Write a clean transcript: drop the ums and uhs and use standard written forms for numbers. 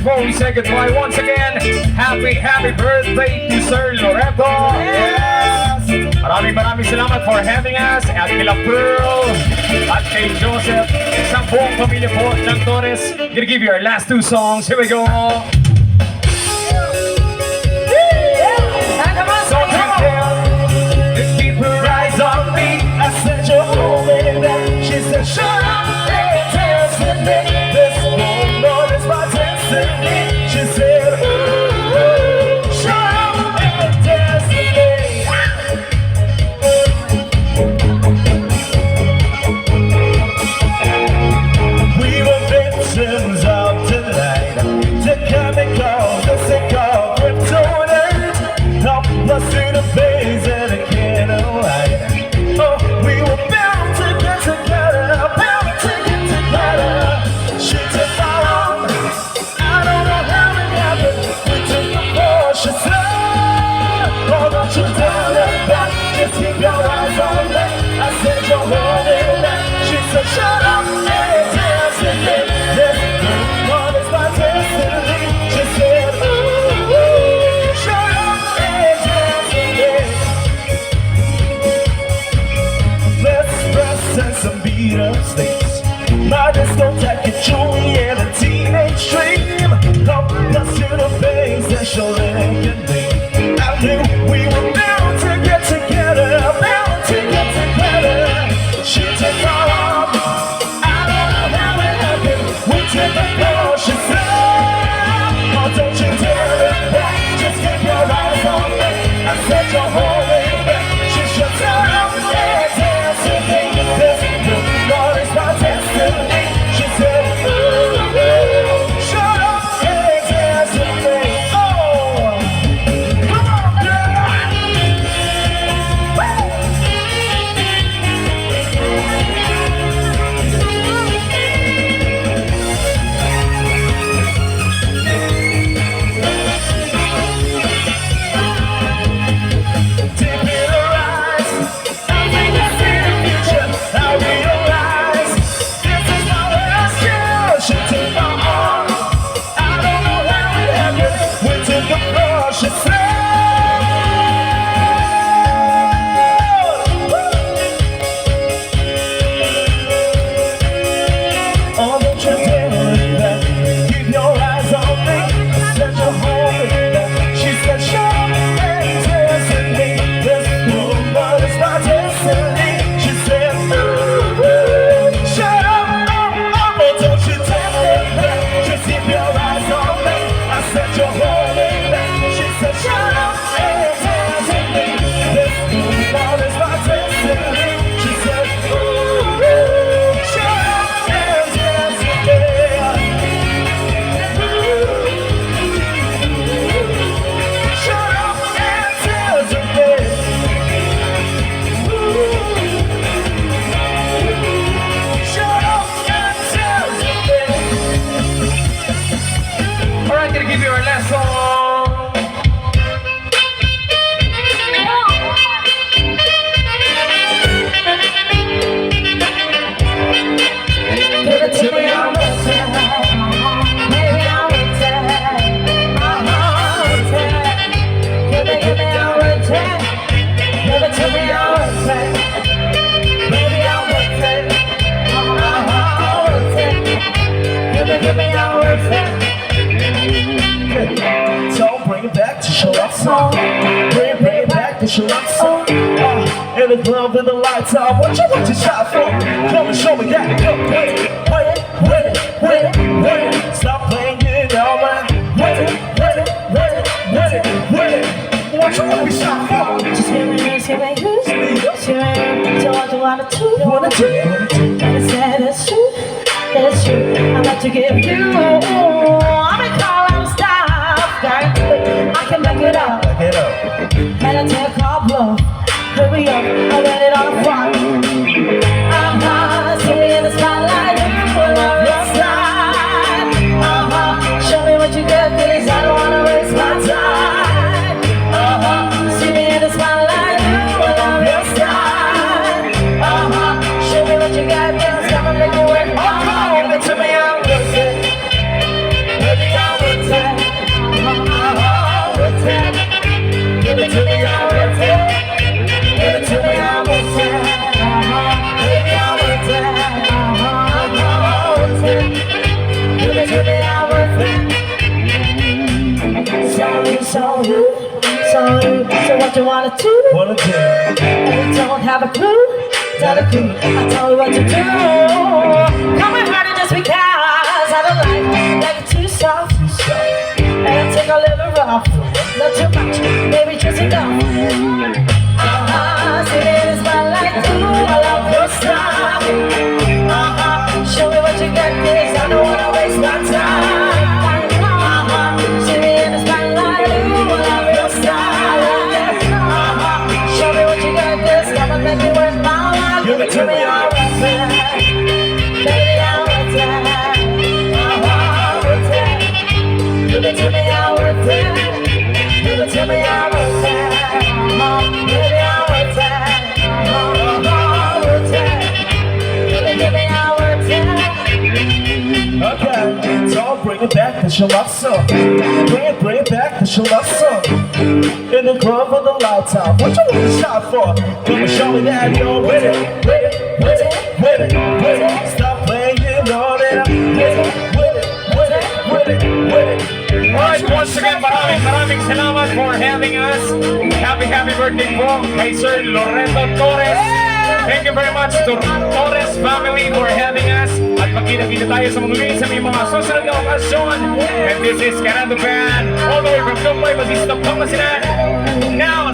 before we say goodbye, once again, happy birthday to Sir Loreto. Yes! Maraming salamat for having us. At kila Pearl, at kay Joseph, sa buong pamilya po ng Torres. Gonna give you our last two songs. Here we go. So to tell, if keep her eyes on me, I said you're holding back. She said, shut up, and dance with me. This woman is my destiny. She said, ooh, shut up and dance with me. We were victims of delight. The chemical, the sick of kryptonite. Help us through the phase and a candlelight. Oh, we were bound to get together, bound to get together. She took my arm, I don't know how it happened. We took the cautious step. Oh, don't you dare look back, just keep your eyes on me. I said you're holding back. She said shut up and dance with me. This one is my destiny. She said ooh, shut up and dance with me. Let's press and some beat up states. My discotheque and Julie and a teenage dream. Help us to the things that she'll me. I knew we were bound to get together, bound to get together. She took my arm, I don't know how it happened. We took the cautious step. Oh, don't you dare look back, just keep your eyes on me. I said you're holding back. She should turn up and dance with me. This Lord is my destiny. She said, ooh, shut up and dance with me. Oh, your love song. Bring it back, this your love song. In the club with the lights on, what you shot for? Come and show me that. Come, wait it. Stop playing, you know, man. Wait it. What you want to be shot for? Just hear me, so what you wanna do? And I said it's true. I'm about to give you. I'm in call out of style, girl. I can back it up. And I take a bluff. Hurry up, I got it on the front. See me in the spotlight, full of your style. Show me what you got, please. I don't wanna waste my time. See me in the spotlight, full of your style. Show me what you got, please. Come and make it work. Give it to me, I'm worth it. Baby, I'm worth it. Give it to me, I'm worth it. Give it to me, I'm worth it. Baby, I'm worth it. Give it to me, I'm worth it. So what you wanna do? And you don't have a clue. I tell you what to do. Come and hurt it just because I don't like it too soft. And I take a little rough, not too much, maybe just enough. See me in the spotlight, ooh, I love your style. Show me what you got, cause I don't wanna waste my time. See me in the spotlight, ooh, I love your style. Show me what you got, cause come and make me worth my while. Give it to me, I'm worth it. Baby, I'm worth it. Give it to me, I'm worth it. Give it to me, I'm worth it. Baby, I'm worth it. Give it to me, I'm worth it. Okay, so bring it back, that's your love song. Bring it back, that's your love song. In the club with the lights on, what you want to shot for? Come and show me that you're with it. Stop playing, you know that I'm with it. Alright, once again, maraming salamat for having us. Happy birthday po kay Sir Loreto Torres. Thank you very much to Torres family for having us. At magkita-kita tayo sa mga susunod na okasyon. And this is Caranto Band, all the way from Cobol, Pangasinan. Now,